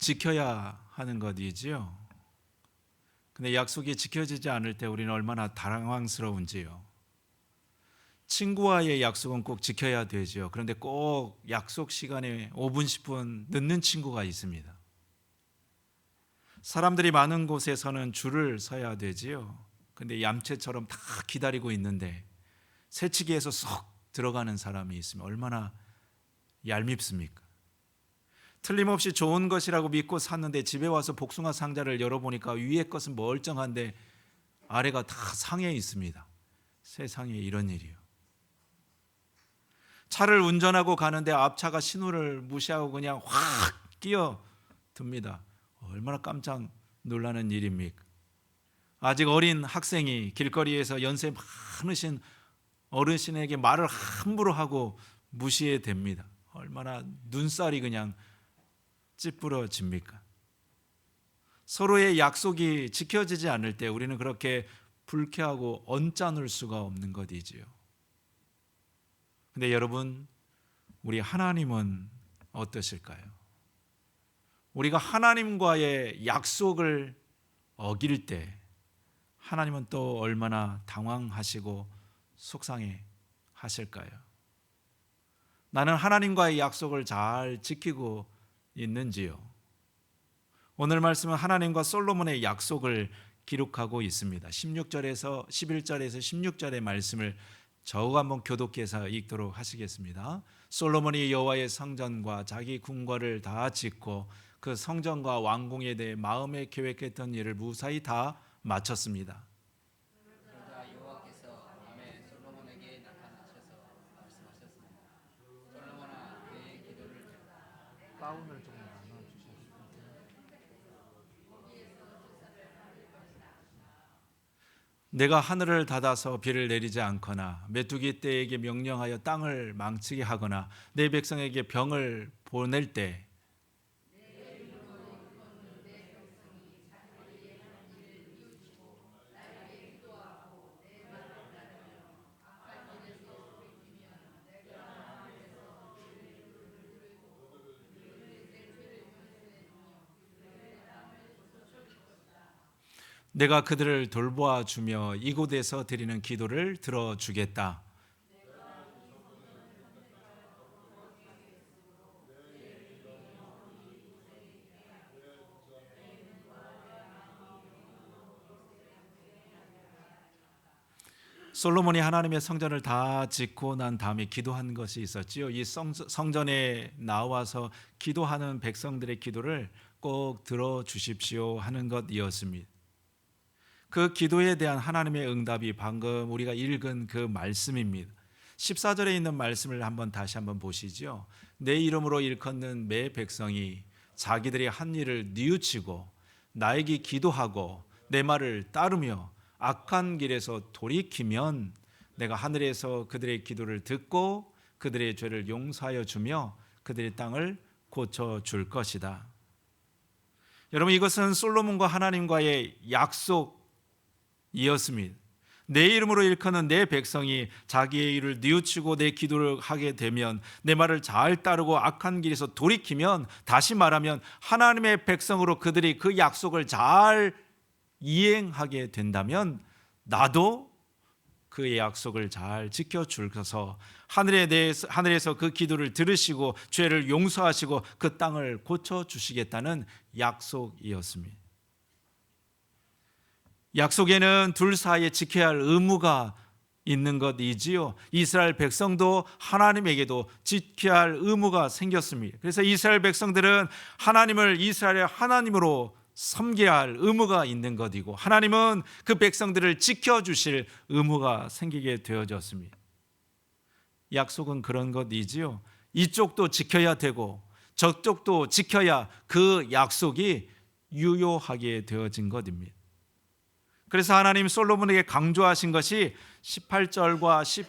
지켜야 하는 것이지요. 근데 약속이 지켜지지 않을 때 우리는 얼마나 당황스러운지요. 친구와의 약속은 꼭 지켜야 되죠. 그런데 꼭 약속 시간에 5분, 10분 늦는 친구가 있습니다. 사람들이 많은 곳에서는 줄을 서야 되지요. 근데 얌체처럼 다 기다리고 있는데 새치기에서 쏙 들어가는 사람이 있으면 얼마나 얄밉습니까? 틀림없이 좋은 것이라고 믿고 샀는데 집에 와서 복숭아 상자를 열어보니까 위에 것은 멀쩡한데 아래가 다 상해 있습니다. 세상에 이런 일이요. 차를 운전하고 가는데 앞차가 신호를 무시하고 그냥 확 끼어듭니다. 얼마나 깜짝 놀라는 일입니까? 아직 어린 학생이 길거리에서 연세 많으신 어르신에게 말을 함부로 하고 무시해 댑니다. 얼마나 눈살이 그냥 찌푸러집니까? 서로의 약속이 지켜지지 않을 때 우리는 그렇게 불쾌하고 언짢을 수가 없는 것이지요. 근데 여러분, 우리 하나님은 어떠실까요? 우리가 하나님과의 약속을 어길 때 하나님은 또 얼마나 당황하시고 속상해 하실까요? 나는 하나님과의 약속을 잘 지키고 있는지요? 오늘 말씀은 하나님과 솔로몬의 약속을 기록하고 있습니다. 16절에서 11절에서 16절의 말씀을 저와 한번 교독해서 읽도록 하시겠습니다. 솔로몬이 여호와의 성전과 자기 궁궐을 다 짓고 그 성전과 왕궁에 대해 마음에 계획했던 일을 무사히 다 마쳤습니다. 그러자 여호와께서 밤에 솔로몬에게 나타나셔서 말씀하셨습니다. 솔로몬아, 내 기도를 들으라. 가운을 좀 나눠 주셔서 내가 하늘을 닫아서 비를 내리지 않거나 메뚜기 떼에게 명령하여 땅을 망치게 하거나 내 백성에게 병을 보낼 때 내가 그들을 돌보아 주며 이곳에서 드리는 기도를 들어주겠다. 솔로몬이 하나님의 성전을 다 짓고 난 다음에 기도한 것이 있었지요. 이 성전에 나와서 기도하는 백성들의 기도를 꼭 들어주십시오 하는 것이었습니다. 그 기도에 대한 하나님의 응답이 방금 우리가 읽은 그 말씀입니다. 14절에 있는 말씀을 다시 한번 보시죠. 내 이름으로 일컫는 매 백성이 자기들이 한 일을 뉘우치고 나에게 기도하고 내 말을 따르며 악한 길에서 돌이키면 내가 하늘에서 그들의 기도를 듣고 그들의 죄를 용서하여 주며 그들의 땅을 고쳐줄 것이다. 여러분, 이것은 솔로몬과 하나님과의 약속이었습니다. 내 이름으로 일컫는 내 백성이 자기의 일을 뉘우치고 내 기도를 하게 되면, 내 말을 잘 따르고 악한 길에서 돌이키면, 다시 말하면 하나님의 백성으로 그들이 그 약속을 잘 이행하게 된다면 나도 그의 약속을 잘 지켜주셔서 하늘에서 그 기도를 들으시고 죄를 용서하시고 그 땅을 고쳐주시겠다는 약속이었습니다. 약속에는 둘 사이에 지켜야 할 의무가 있는 것이지요. 이스라엘 백성도 하나님에게도 지켜야 할 의무가 생겼습니다. 그래서 이스라엘 백성들은 하나님을 이스라엘의 하나님으로 섬겨야 할 의무가 있는 것이고, 하나님은 그 백성들을 지켜주실 의무가 생기게 되어졌습니다. 약속은 그런 것이지요. 이쪽도 지켜야 되고 저쪽도 지켜야 그 약속이 유효하게 되어진 것입니다. 그래서 하나님 솔로몬에게 강조하신 것이 18절과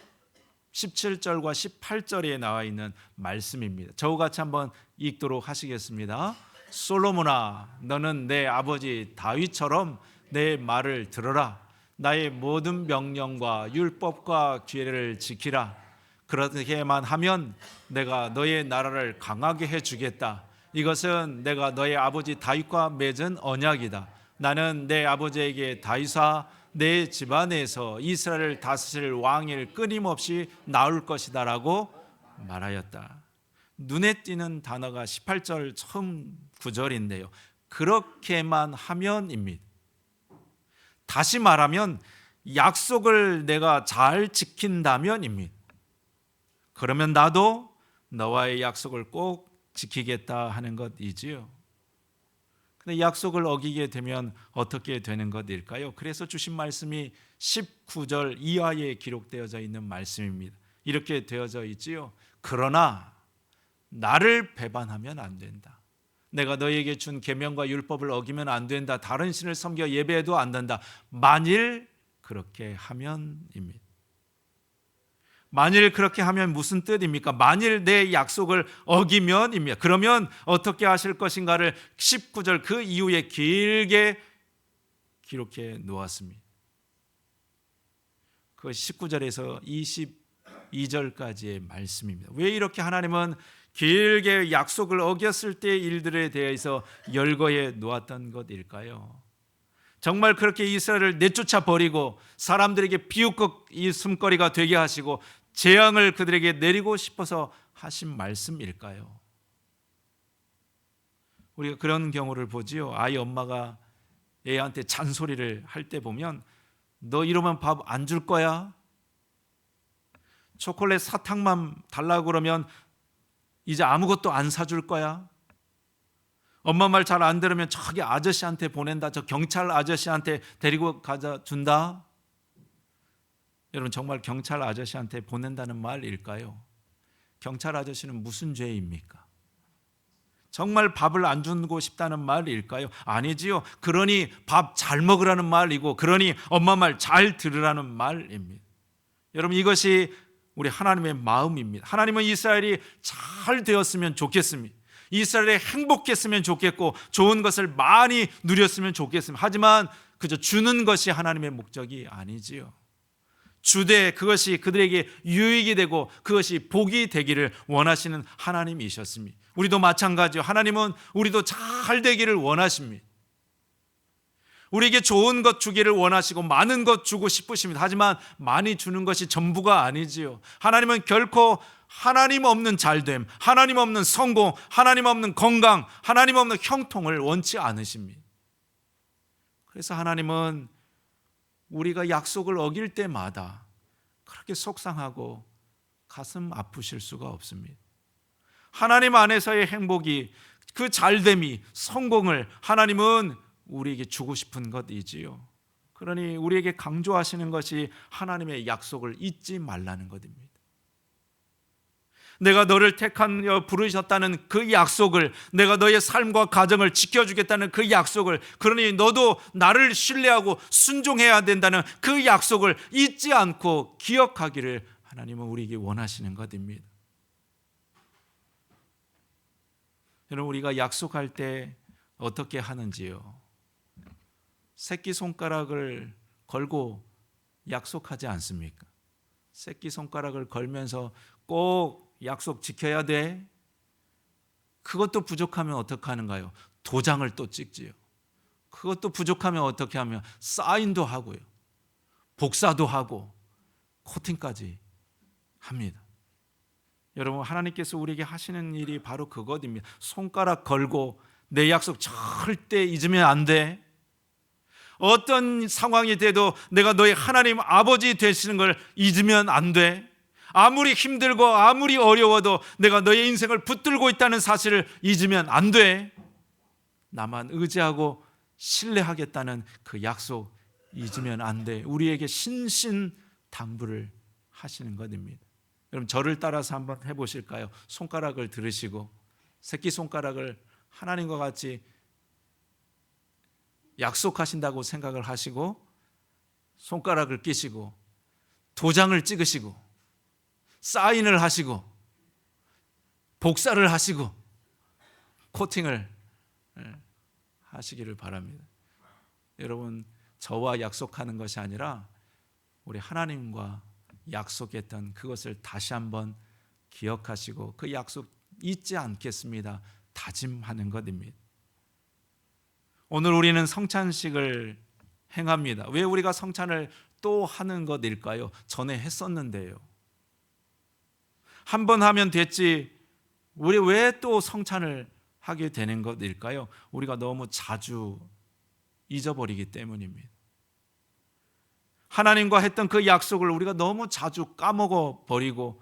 17절과 18절에 나와 있는 말씀입니다. 저와 같이 한번 읽도록 하시겠습니다. 솔로몬아, 너는 내 아버지 다윗처럼 내 말을 들어라. 나의 모든 명령과 율법과 규례를 지키라. 그렇게만 하면 내가 너의 나라를 강하게 해주겠다. 이것은 내가 너의 아버지 다윗과 맺은 언약이다. 나는 내 아버지에게 다윗아 내 집안에서 이스라엘을 다스릴 왕을 끊임없이 낳을 것이다 라고 말하였다. 눈에 띄는 단어가 18절 처음 구절인데요. 그렇게만 하면입니다. 다시 말하면 약속을 내가 잘 지킨다면입니다. 그러면 나도 너와의 약속을 꼭 지키겠다 하는 것이지요. 근데 약속을 어기게 되면 어떻게 되는 것일까요? 그래서 주신 말씀이 19절 이하에 기록되어져 있는 말씀입니다. 이렇게 되어져 있지요. 그러나 나를 배반하면 안 된다. 내가 너에게 준 계명과 율법을 어기면 안 된다. 다른 신을 섬겨 예배해도 안 된다. 만일 그렇게 하면입니다. 만일 그렇게 하면 무슨 뜻입니까? 만일 내 약속을 어기면입니다. 그러면 어떻게 하실 것인가를 19절 그 이후에 길게 기록해 놓았습니다. 그 19절에서 22절까지의 말씀입니다. 왜 이렇게 하나님은 길게 약속을 어겼을 때의 일들에 대해서 열거해 놓았던 것일까요? 정말 그렇게 이스라엘을 내쫓아 버리고 사람들에게 비웃음거리가 되게 하시고 재앙을 그들에게 내리고 싶어서 하신 말씀일까요? 우리가 그런 경우를 보지요. 아이 엄마가 애한테 잔소리를 할 때 보면 너 이러면 밥 안 줄 거야? 초콜릿 사탕만 달라고 그러면 이제 아무것도 안 사줄 거야? 엄마 말 잘 안 들으면 저기 아저씨한테 보낸다. 저 경찰 아저씨한테 데리고 가자 준다. 여러분 정말 경찰 아저씨한테 보낸다는 말일까요? 경찰 아저씨는 무슨 죄입니까? 정말 밥을 안 주고 싶다는 말일까요? 아니지요. 그러니 밥 잘 먹으라는 말이고 그러니 엄마 말 잘 들으라는 말입니다. 여러분 이것이 우리 하나님의 마음입니다. 하나님은 이스라엘이 잘 되었으면 좋겠습니다. 이스라엘이 행복했으면 좋겠고 좋은 것을 많이 누렸으면 좋겠습니다. 하지만 그저 주는 것이 하나님의 목적이 아니지요. 주되 그것이 그들에게 유익이 되고 그것이 복이 되기를 원하시는 하나님이셨습니다. 우리도 마찬가지요. 하나님은 우리도 잘 되기를 원하십니다. 우리에게 좋은 것 주기를 원하시고 많은 것 주고 싶으십니다. 하지만 많이 주는 것이 전부가 아니지요. 하나님은 결코 하나님 없는 잘됨, 하나님 없는 성공, 하나님 없는 건강, 하나님 없는 형통을 원치 않으십니다. 그래서 하나님은 우리가 약속을 어길 때마다 그렇게 속상하고 가슴 아프실 수가 없습니다. 하나님 안에서의 행복이, 그 잘됨이, 성공을 하나님은 우리에게 주고 싶은 것이지요. 그러니 우리에게 강조하시는 것이 하나님의 약속을 잊지 말라는 것입니다. 내가 너를 택하여 부르셨다는 그 약속을, 내가 너의 삶과 가정을 지켜주겠다는 그 약속을, 그러니 너도 나를 신뢰하고 순종해야 된다는 그 약속을 잊지 않고 기억하기를 하나님은 우리에게 원하시는 것입니다. 여러분 우리가 약속할 때 어떻게 하는지요? 새끼손가락을 걸고 약속하지 않습니까? 새끼손가락을 걸면서 꼭 약속 지켜야 돼. 그것도 부족하면 어떻게 하는가요? 도장을 또 찍지요. 그것도 부족하면 어떻게 하면 사인도 하고요. 복사도 하고 코팅까지 합니다. 여러분 하나님께서 우리에게 하시는 일이 바로 그것입니다. 손가락 걸고 내 약속 절대 잊으면 안 돼. 어떤 상황이 돼도 내가 너의 하나님 아버지 되시는 걸 잊으면 안 돼. 아무리 힘들고 아무리 어려워도 내가 너의 인생을 붙들고 있다는 사실을 잊으면 안 돼. 나만 의지하고 신뢰하겠다는 그 약속 잊으면 안 돼. 우리에게 신신당부를 하시는 것입니다. 여러분 저를 따라서 한번 해보실까요? 손가락을 들으시고 새끼손가락을 하나님과 같이 약속하신다고 생각을 하시고 손가락을 끼시고 도장을 찍으시고 사인을 하시고 복사를 하시고 코팅을 하시기를 바랍니다. 여러분 저와 약속하는 것이 아니라 우리 하나님과 약속했던 그것을 다시 한번 기억하시고 그 약속 잊지 않겠습니다. 다짐하는 것입니다. 오늘 우리는 성찬식을 행합니다. 왜 우리가 성찬을 또 하는 것일까요? 전에 했었는데요. 한 번 하면 됐지 우리 왜 또 성찬을 하게 되는 것일까요? 우리가 너무 자주 잊어버리기 때문입니다. 하나님과 했던 그 약속을 우리가 너무 자주 까먹어 버리고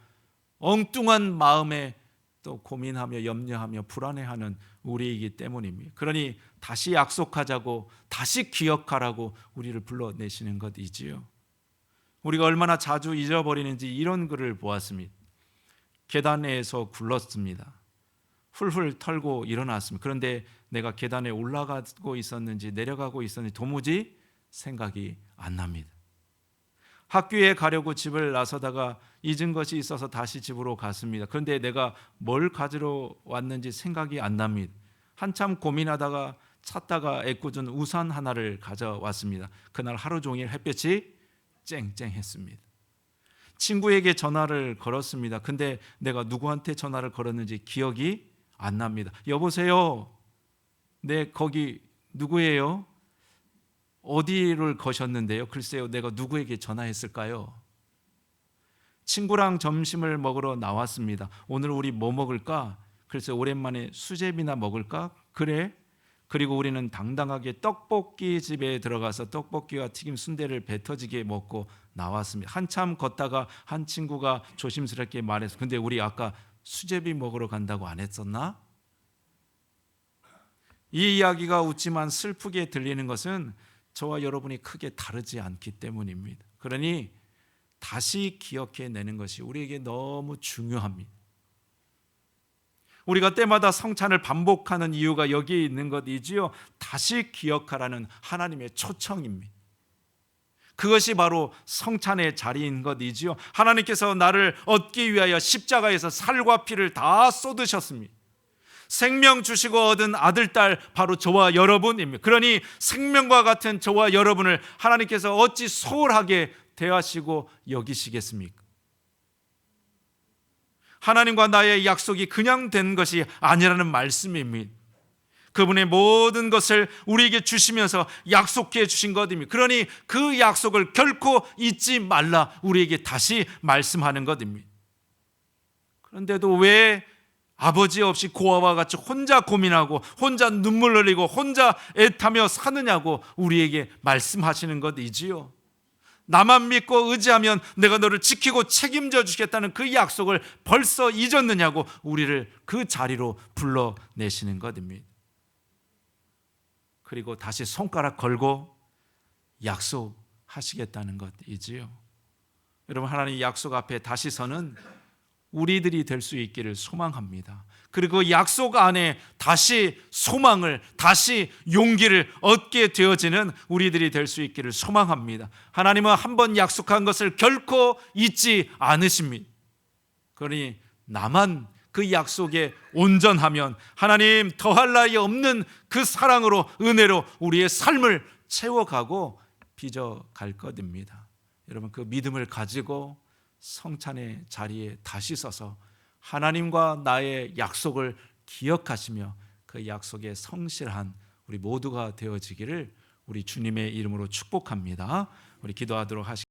엉뚱한 마음에 또 고민하며 염려하며 불안해하는 우리이기 때문입니다. 그러니 다시 약속하자고, 다시 기억하라고 우리를 불러내시는 것이지요. 우리가 얼마나 자주 잊어버리는지 이런 글을 보았습니다. 계단에서 굴렀습니다. 훌훌 털고 일어났습니다. 그런데 내가 계단에 올라가고 있었는지 내려가고 있었는지 도무지 생각이 안 납니다. 학교에 가려고 집을 나서다가 잊은 것이 있어서 다시 집으로 갔습니다. 그런데 내가 뭘 가지러 왔는지 생각이 안 납니다. 한참 고민하다가 찾다가 애꿎은 우산 하나를 가져왔습니다. 그날 하루 종일 햇볕이 쨍쨍했습니다. 친구에게 전화를 걸었습니다. 근데 내가 누구한테 전화를 걸었는지 기억이 안 납니다. 여보세요? 네, 거기 누구예요? 어디를 거셨는데요? 글쎄요, 내가 누구에게 전화했을까요? 친구랑 점심을 먹으러 나왔습니다. 오늘 우리 뭐 먹을까? 글쎄 오랜만에 수제비나 먹을까? 그래? 그리고 우리는 당당하게 떡볶이 집에 들어가서 떡볶이와 튀김 순대를 배 터지게 먹고 나왔습니다. 한참 걷다가 한 친구가 조심스럽게 말했어. 근데 우리 아까 수제비 먹으러 간다고 안 했었나? 이 이야기가 웃지만 슬프게 들리는 것은 저와 여러분이 크게 다르지 않기 때문입니다. 그러니 다시 기억해내는 것이 우리에게 너무 중요합니다. 우리가 때마다 성찬을 반복하는 이유가 여기에 있는 것이지요. 다시 기억하라는 하나님의 초청입니다. 그것이 바로 성찬의 자리인 것이지요. 하나님께서 나를 얻기 위하여 십자가에서 살과 피를 다 쏟으셨습니다. 생명 주시고 얻은 아들, 딸 바로 저와 여러분입니다. 그러니 생명과 같은 저와 여러분을 하나님께서 어찌 소홀하게 대하시고 여기시겠습니까? 하나님과 나의 약속이 그냥 된 것이 아니라는 말씀입니다. 그분의 모든 것을 우리에게 주시면서 약속해 주신 것입니다. 그러니 그 약속을 결코 잊지 말라 우리에게 다시 말씀하는 것입니다. 그런데도 왜 아버지 없이 고아와 같이 혼자 고민하고 혼자 눈물 흘리고 혼자 애타며 사느냐고 우리에게 말씀하시는 것이지요. 나만 믿고 의지하면 내가 너를 지키고 책임져 주겠다는 그 약속을 벌써 잊었느냐고 우리를 그 자리로 불러내시는 것입니다. 그리고 다시 손가락 걸고 약속하시겠다는 것이지요. 여러분, 하나님 약속 앞에 다시 서는 우리들이 될 수 있기를 소망합니다. 그리고 약속 안에 다시 소망을, 다시 용기를 얻게 되어지는 우리들이 될 수 있기를 소망합니다. 하나님은 한번 약속한 것을 결코 잊지 않으십니다. 그러니 나만 그 약속에 온전하면 하나님 더할 나위 없는 그 사랑으로, 은혜로 우리의 삶을 채워가고 빚어갈 것입니다. 여러분, 그 믿음을 가지고 성찬의 자리에 다시 서서 하나님과 나의 약속을 기억하시며 그 약속에 성실한 우리 모두가 되어지기를 우리 주님의 이름으로 축복합니다. 우리 기도하도록 하시겠습니다.